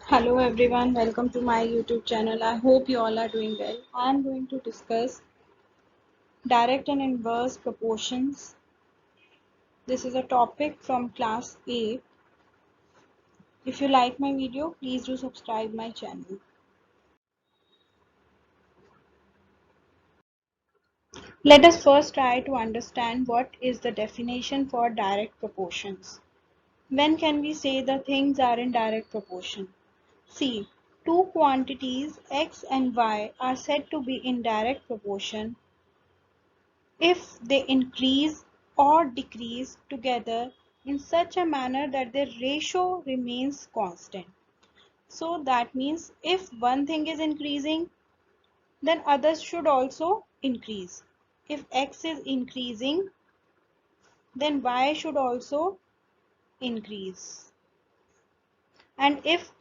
Hello everyone, welcome to my YouTube channel. I hope you all are doing well. I am going to discuss direct and inverse proportions. This is a topic from class 8. If you like my video, please do subscribe my channel. Let us first try to understand what is the definition for direct proportions. When can we say the things are in direct proportion? See, two quantities x and y are said to be in direct proportion if they increase or decrease together in such a manner that their ratio remains constant. So that means if one thing is increasing, then others should also increase. If x is increasing, then y should also increase. And if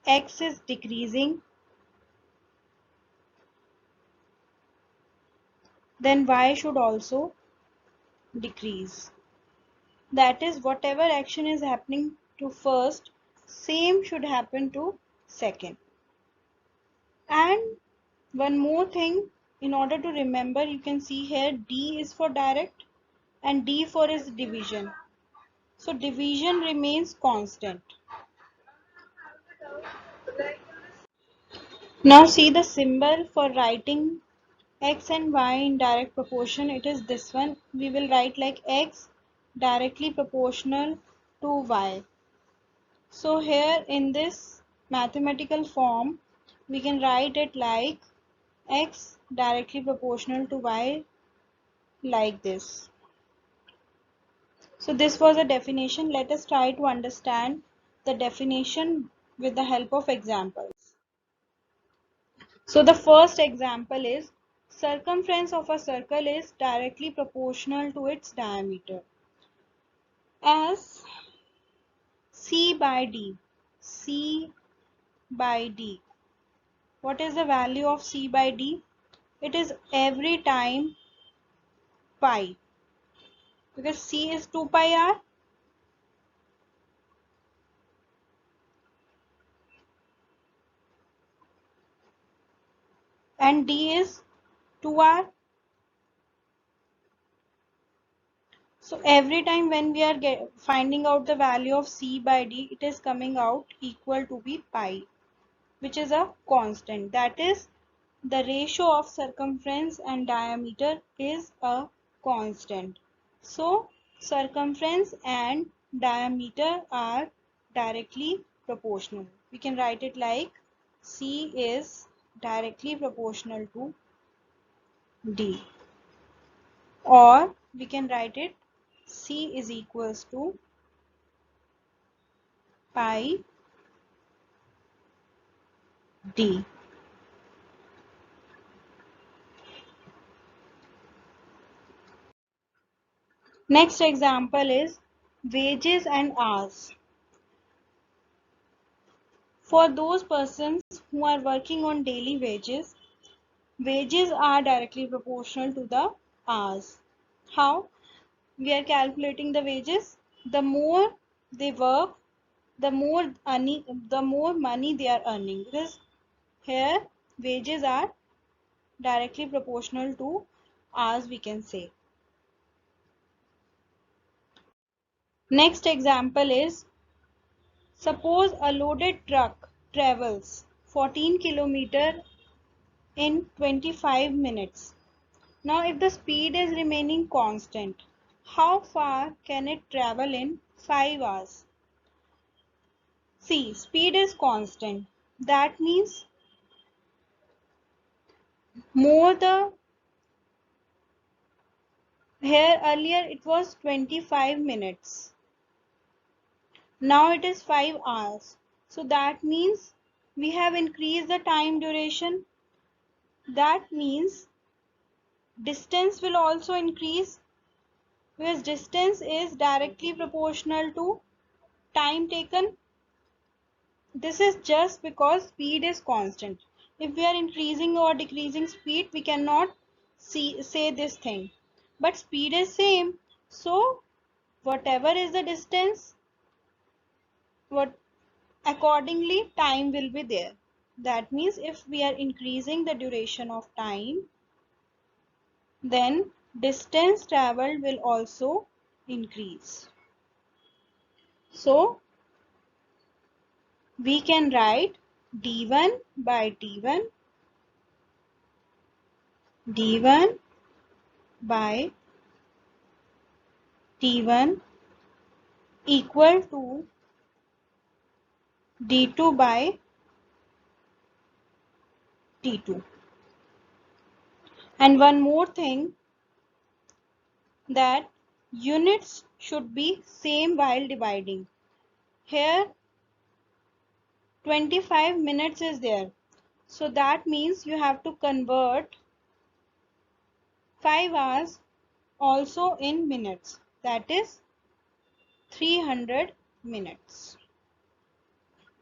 x is decreasing, then y should also decrease. That is, whatever action is happening to first, same should happen to second. And one more thing, in order to remember, you can see here D is for direct and D for is division. So division remains constant. Now see the symbol for writing x and y in direct proportion. It is this one. We will write like x directly proportional to y. So here in this mathematical form, we can write it like x directly proportional to y like this. So this was a definition. Let us try to understand the definition with the help of examples. So the first example is circumference of a circle is directly proportional to its diameter. As C by D. C by D. What is the value of C by D? It is every time pi. Because C is 2 pi r. And D is 2r. So every time when we are finding out the value of C by D, it is coming out equal to be pi, which is a constant. That is, the ratio of circumference and diameter is a constant. So circumference and diameter are directly proportional. We can write it like C is directly proportional to D, or we can write it C is equals to pi D. Next example is wages and hours. For those persons who are working on daily wages, wages are directly proportional to the hours. How? We are calculating the wages. The more they work, the more money they are earning. Because here wages are directly proportional to hours, we can say. Next example is, suppose a loaded truck travels 14 km in 25 minutes. Now if the speed is remaining constant, how far can it travel in 5 hours? See, speed is constant. That means more the, here earlier it was 25 minutes. Now it is 5 hours. So that means we have increased the time duration. That means distance will also increase, because distance is directly proportional to time taken. This is just because speed is constant. If we are increasing or decreasing speed, we cannot say this thing. But speed is same. So whatever is the distance, what accordingly time will be there. That means if we are increasing the duration of time, then distance traveled will also increase. So we can write d1 by t1, d1 by t1 equal to d2 by t2. And one more thing, that units should be same while dividing. Here 25 minutes is there. So that means you have to convert 5 hours also in minutes. That is 300 minutes.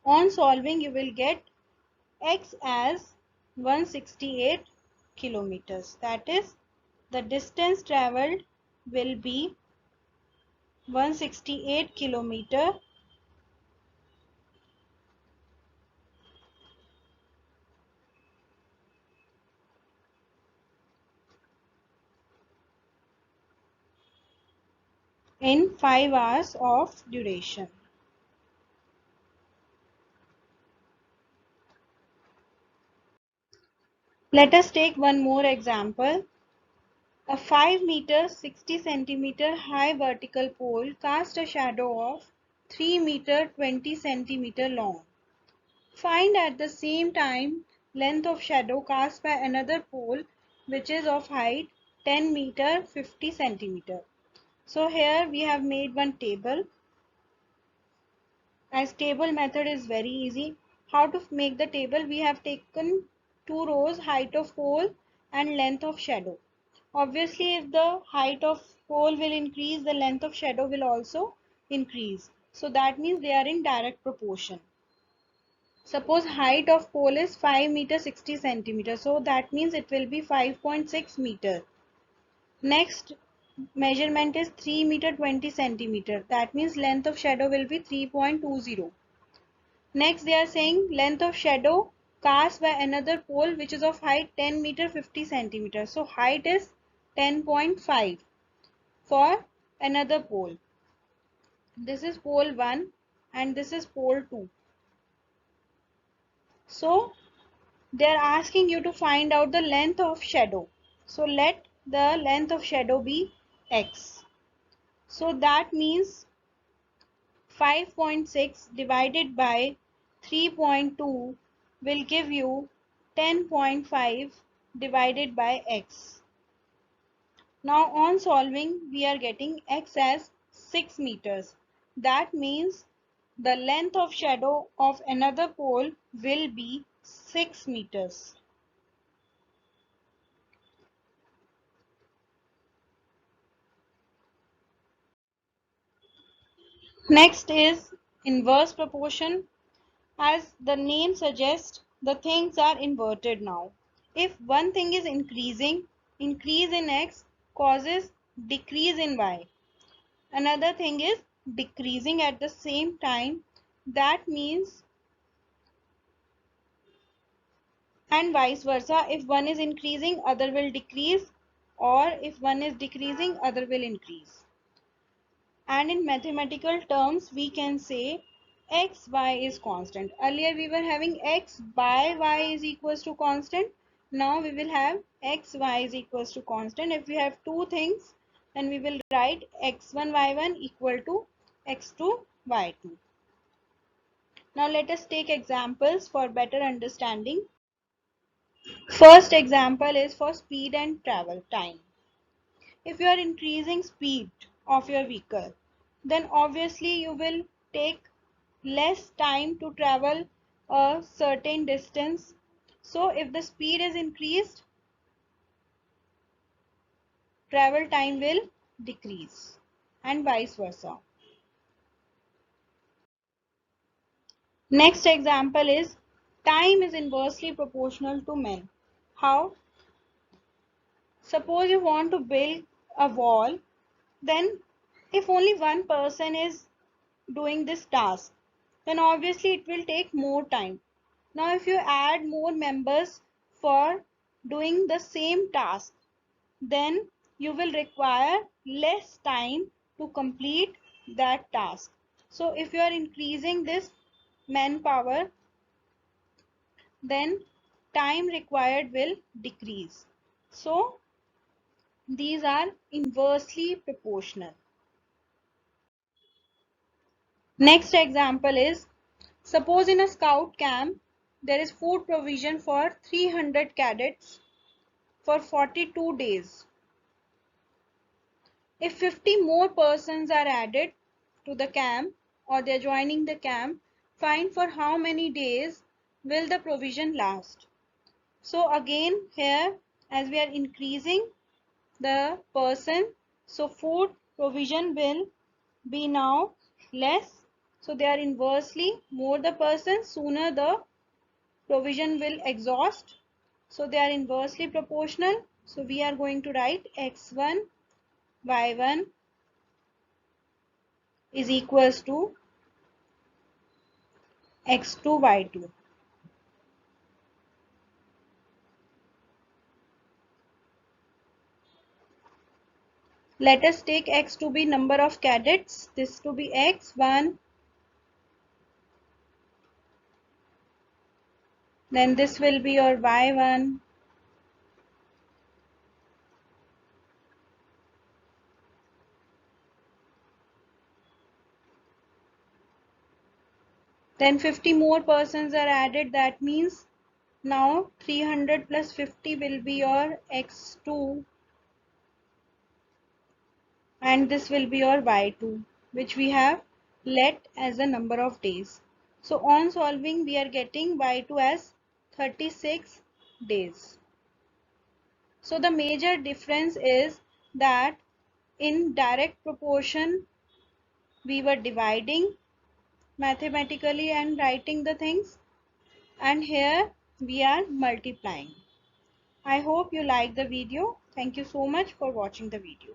On solving, you will get x as 168 kilometers. That is, the distance traveled will be 168 kilometer in 5 hours of duration. Let us take one more example. A 5 meter 60 centimeter high vertical pole casts a shadow of 3 meter 20 centimeter long. Find at the same time length of shadow cast by another pole which is of height 10 meter 50 centimeter. So here we have made one table. As table method is very easy. How to make the table? We have taken two rows, height of pole and length of shadow. Obviously, if the height of pole will increase, the length of shadow will also increase. So that means they are in direct proportion. Suppose height of pole is 5 meter 60 centimeter. So that means it will be 5.6 meter. Next measurement is 3 meter 20 centimeter. That means length of shadow will be 3.20. Next they are saying length of shadow cast by another pole which is of height 10 meter 50 centimeter. So height is 10.5 for another pole. This is pole 1 and this is pole 2. So they are asking you to find out the length of shadow. So let the length of shadow be x. So that means 5.6 divided by 3.2 will give you 10.5 divided by x. Now on solving, we are getting x as 6 meters. That means the length of shadow of another pole will be 6 meters. Next is inverse proportion. As the name suggests, the things are inverted now. If one thing is increasing, increase in x causes decrease in y. Another thing is decreasing at the same time. That means, and vice versa, if one is increasing, other will decrease, or if one is decreasing, other will increase. And in mathematical terms, we can say x, y is constant. Earlier we were having x by y is equals to constant. Now we will have x, y is equals to constant. If we have two things, then we will write x1, y1 equal to x2, y2. Now let us take examples for better understanding. First example is for speed and travel time. If you are increasing speed of your vehicle, then obviously you will take less time to travel a certain distance. So if the speed is increased, travel time will decrease and vice versa. Next example is time is inversely proportional to men. How? Suppose you want to build a wall, then if only one person is doing this task, then obviously it will take more time. Now if you add more members for doing the same task, then you will require less time to complete that task. So if you are increasing this manpower, then time required will decrease. So these are inversely proportional. Next example is, suppose in a scout camp there is food provision for 300 cadets for 42 days. If 50 more persons are added to the camp or they are joining the camp, find for how many days will the provision last. So again here, as we are increasing the person, so food provision will be now less. So they are inversely, more the person, sooner the provision will exhaust. So they are inversely proportional. So we are going to write x1 y1 is equals to x2 y2. Let us take x to be number of cadets, this to be x1, then this will be your y1, then 50 more persons are added, that means now 300 plus 50 will be your x2 and this will be your y2, which we have let as a number of days. So on solving we are getting y2 as 36 days. So the major difference is that in direct proportion we were dividing mathematically and writing the things, and here we are multiplying. I hope you like the video. Thank you so much for watching the video.